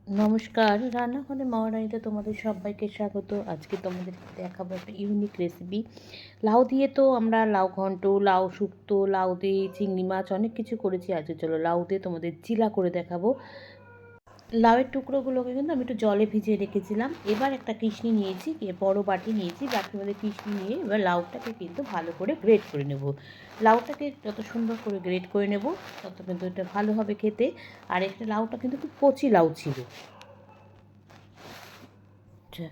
নমস্কার, রান্নাঘরে মহারানীতে তোমাদের সবাইকে স্বাগত। আজকে তোমাদের দেখাবো একটা ইউনিক রেসিপি। লাউ দিয়ে তো আমরা লাউ ঘন্ট, লাউ শুক্তো, লাউ দিয়ে চিংড়ি মাছ অনেক কিছু করেছি। আজকে চলো লাউ দিয়ে তোমাদের চিলা করে দেখাবো। লাউয়ের টুকরোগুলোকে কিন্তু আমি একটু জলে ভিজিয়ে রেখেছিলাম। এবার একটা কিশনি নিয়েছি, বড় বাটি নিয়েছি, বাটির মধ্যে কিশনি নিয়ে এবার লাউটাকে কিন্তু ভালো করে গ্রেট করে নেব। লাউটাকে যত সুন্দর করে গ্রেট করে নেব তত কিন্তু এটা ভালো হবে খেতে। আর একটা লাউটা কিন্তু খুব কচি লাউ ছিল। আচ্ছা,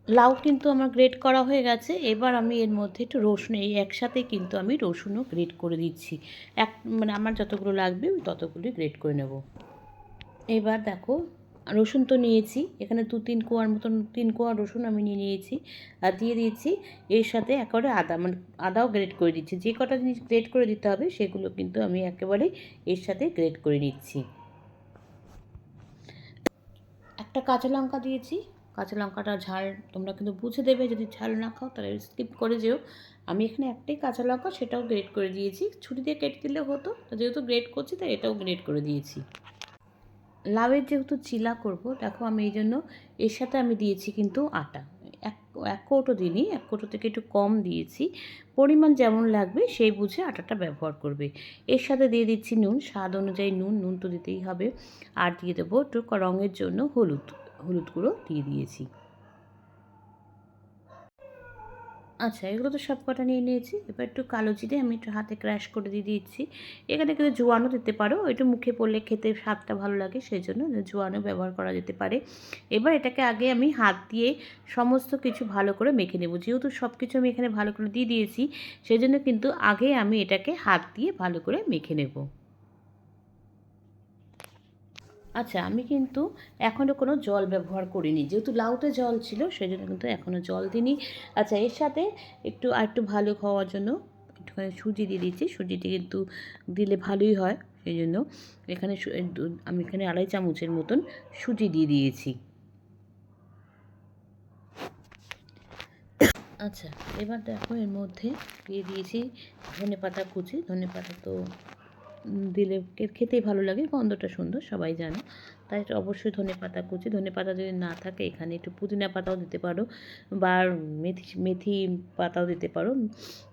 লাউ কিন্তু আমার গ্রেট করা হয়ে গেছে। এবার আমি এর মধ্যে একটু রসুন, এই একসাথে কিন্তু আমি রসুনও গ্রেট করে দিচ্ছি। মানে আমার যতগুলো লাগবে আমি ততগুলোই গ্রেট করে নেব। এবার দেখো, রসুন তো নিয়েছি এখানে 2-3 কোয়ার মতন, 3 কোয়া রসুন আমি নিয়ে নিয়েছি। আর দিয়ে দিয়েছি এর সাথে একেবারে আদা, মানে আদাও গ্রেট করে দিচ্ছি। যে কটা জিনিস গ্রেট করে দিতে হবে সেগুলো কিন্তু আমি একেবারে এর সাথে গ্রেট করে নিচ্ছি। একটা কাঁচা লঙ্কা দিয়েছি। কাঁচা লঙ্কাটা ঝাল তোমরা কিন্তু বুঝে দেবে, যদি ঝাল না খাও তাহলে স্কিপ করে যেও। আমি এখানে একটাই কাঁচা লঙ্কা, সেটাও গ্রেট করে দিয়েছি। ছুরি দিয়ে কেটে দিলে হতো, তো যেহেতু গ্রেট করছি তাই এটাও গ্রেট করে দিয়েছি। লাউয়ের যেহেতু চিলা করব, দেখো আমি এই জন্য এর সাথে আমি দিয়েছি কিন্তু আটা। এক এক কৌটো দিইনি, এক কৌটো থেকে একটু কম দিয়েছি। পরিমাণ যেমন লাগবে সেই বুঝে আটাটা ব্যবহার করবে। এর সাথে দিয়ে দিচ্ছি নুন, স্বাদ অনুযায়ী নুন, নুন তো দিতেই হবে। আর দিয়ে দেবো একটু রঙের জন্য হলুদ, হলুদ গুঁড়ো দিয়ে দিয়েছি। আচ্ছা, এগুলো তো সব কটা নিয়ে নিয়েছি। এবার একটু কালো জিরে আমি একটু হাতে ক্র্যাশ করে দিয়ে দিচ্ছি। এখানে কিন্তু জোয়ানও দিতে পারো, একটু মুখে পড়লে খেতে স্বাদটা ভালো লাগে, সেই জন্য জোয়ানও ব্যবহার করা যেতে পারে। এবার এটাকে আগে আমি হাত দিয়ে সমস্ত কিছু ভালো করে মেখে নেব। যেহেতু সব কিছু আমি এখানে ভালো করে দিয়ে দিয়েছি, সেই জন্য কিন্তু আগে আমি এটাকে হাত দিয়ে ভালো করে মেখে নেব। আচ্ছা, আমি কিন্তু এখনও কোনো জল ব্যবহার করিনি, যেহেতু লাউতে জল ছিল সেজন্য কিন্তু এখনও জল দিইনি। আচ্ছা, এর সাথে আরেকটু ভালো খাওয়ার জন্য একটুখানি সুজি দিয়ে দিচ্ছি। সুজিটি কিন্তু দিলে ভালোই হয়, সেই জন্য এখানে আমি এখানে 2.5 চামচের মতন সুজি দিয়ে দিয়েছি। আচ্ছা, এবার দেখো এর মধ্যে দিয়ে দিয়েছি ধনেপাতা কুচি। ধনেপাতা তো দিলে খেতেই ভালো লাগে, গন্ধটা সুন্দর সবাই জানে, তাই অবশ্যই ধনেপাতা কুচি। ধনেপাতা যদি না থাকে এখানে একটু পুদিনা পাতাও দিতে পারো, বা মেথি মেথি পাতাও দিতে পারো,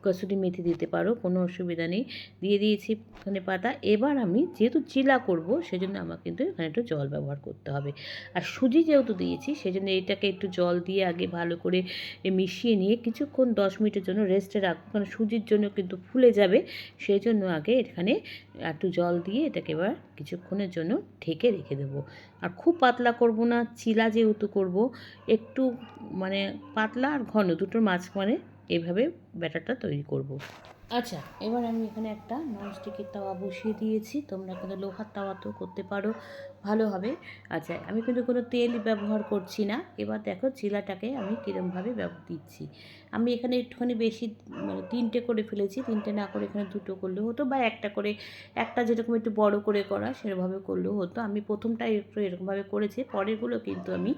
কসুরি মেথি দিতে পারো, কোনো অসুবিধা নেই। দিয়ে দিয়েছি ধনেপাতা। এবার আমি যেহেতু চিলা করব সেজন্য আমার কিন্তু এখানে একটু জল ব্যবহার করতে হবে। আর সুজি যেহেতু দিয়েছি সেজন্য এটাকে একটু জল দিয়ে আগে ভালো করে মিশিয়ে নিয়ে কিছুক্ষণ 10 মিনিটের জন্য রেস্টে রাখবো, কারণ সুজির জন্য কিন্তু ফুলে যাবে। সেই জন্য আগে এখানে একটু জল দিয়ে এটাকে এবার কিছুক্ষণের জন্য ঢেকে রেখে দেবো। আর খুব পাতলা করব না, চিলা যেহেতু করব, একটু মানে পাতলা আর ঘন দুটোর মাঝখানে এইভাবে ব্যাটারটা তৈরি করব। আচ্ছা, এবার আমি এখানে একটা ননস্টিকের তাওয়া বসিয়ে দিয়েছি। তোমরা কিন্তু লোহার তাওয়াতেও করতে পারো, ভালো হবে। আচ্ছা, আমি কিন্তু কোনো তেল ব্যবহার করছি না। এবার দেখো চিলাটাকে আমি কীরমভাবে দিচ্ছি। আমি এখানে একটুখানি বেশি, মানে 3টে করে ফেলেছি। 3টে না করে এখানে 2টো করলেও হতো, বা একটা করে, একটা যেরকম একটু বড় করে করা সেরকমভাবে করলেও হতো। আমি প্রথমটাই একটু এরকমভাবে করেছি, পরেরগুলো কিন্তু আমি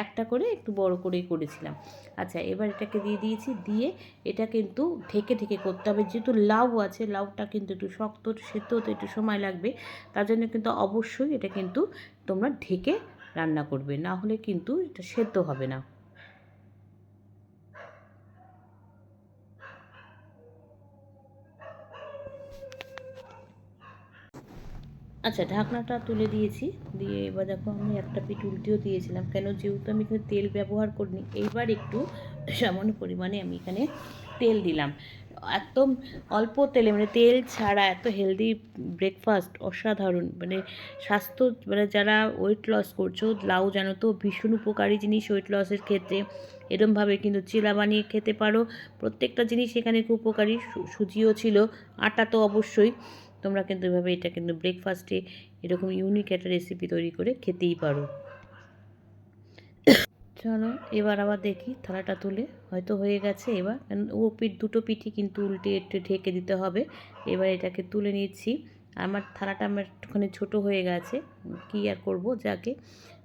একটা করে একটু বড় করেই করেছিলাম। আচ্ছা, এবার এটাকে দিয়ে দিয়েছি। দিয়ে এটা কিন্তু ঢেকে ঢেকে করতে হবে, যেহেতু লাউ আছে, লাউটা কিন্তু একটু শক্ত, সেদ্ধ হতে একটু সময় লাগবে। তার জন্য কিন্তু অবশ্যই এটা কিন্তু তোমরা ঢেকে রান্না করবে, না হলে কিন্তু এটা সেদ্ধ হবে না। আচ্ছা, ঢাকনাটা তুলে দিয়েছি। দিয়ে এবার দেখো আমি একটা পিঠ উল্টেও দিয়েছিলাম, কেন যেহেতু আমি এখানে তেল ব্যবহার করিনি। এইবার একটু সামান্য পরিমাণে আমি এখানে তেল দিলাম, একদম অল্প তেলে, মানে তেল ছাড়া এত হেলদি ব্রেকফাস্ট অসাধারণ। মানে স্বাস্থ্য, মানে যারা ওয়েট লস করছো, লাউ জানো তো ভীষণ উপকারী জিনিস ওয়েট লসের ক্ষেত্রে। এরমভাবে কিন্তু চিলা বানিয়ে খেতে পারো। প্রত্যেকটা জিনিস এখানে খুব উপকারী। সুজিও ছিল, আটা তো অবশ্যই। তোমরা কিন্তু এভাবে এটা কিন্তু ব্রেকফাস্টে এরকম ইউনিক একটা রেসিপি তৈরি করে খেতেই পারো। চলো এবার আবার দেখি, থালাটা তুলে হয়তো হয়ে গেছে। এবার দুটো পিঠই কিন্তু উল্টে একটু ঢেকে দিতে হবে। এবার এটাকে তুলে নিচ্ছি। আমার থালাটা আমার একটুখানি ছোটো হয়ে গেছে, কী আর করবো, যাকে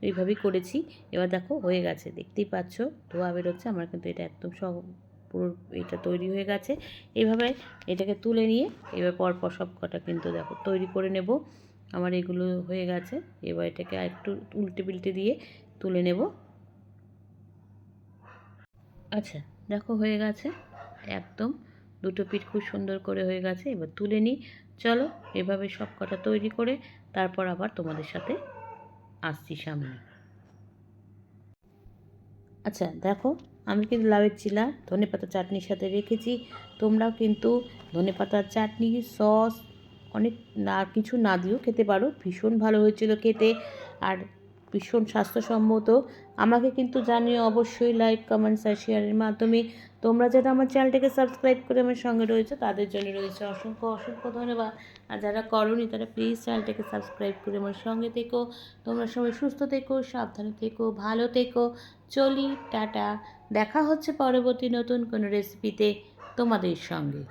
এইভাবেই করেছি। এবার দেখো হয়ে গেছে, দেখতেই পাচ্ছ ধোয়া বেরোচ্ছে। আমার কিন্তু এটা একদম সব পুরো এটা তৈরি হয়ে গেছে। এইভাবে এটাকে তুলে নিয়ে এবার পরপর সব কটা কিন্তু দেখো তৈরি করে নেব। আমার এগুলো হয়ে গেছে। এবার এটাকে একটু উল্টে পিল্টে দিয়ে তুলে নেব। আচ্ছা, দেখো হয়ে গেছে একদম, দুটো পিঠ খুব সুন্দর করে হয়ে গেছে। এবার তুলে নিই। চলো এভাবে সব কটা তৈরি করে তারপর আবার তোমাদের সাথে আসছি সামনে। আচ্ছা দেখো, আমি কিন্তু লাউয়ের চিলা ধনেপাতা চাটনির সাথে রেখেছি। তোমরাও কিন্তু ধনেপাতার চাটনি সস অনেক না কিছু না দিয়েও খেতে পারো, ভীষণ ভালো হয়েছিল খেতে আর ভীষণ স্বাস্থ্যসম্মত। আমাকে কিন্তু জানিও অবশ্যই লাইক কমেন্টস আর শেয়ারের মাধ্যমে। তোমরা যারা আমার চ্যানেলটাকে সাবস্ক্রাইব করে আমার সঙ্গে রয়েছে তাদের জন্য রয়েছে অসংখ্য অসংখ্য ধন্যবাদ। আর যারা করোনি তারা প্লিজ চ্যানেলটাকে সাবস্ক্রাইব করে আমার সঙ্গে থেকো। তোমরা সবাই সুস্থ থেকো, সাবধানে থেকো, ভালো থেকো। চলি, টাটা। দেখা হচ্ছে পরবর্তী নতুন কোনো রেসিপিতে তোমাদের সঙ্গে।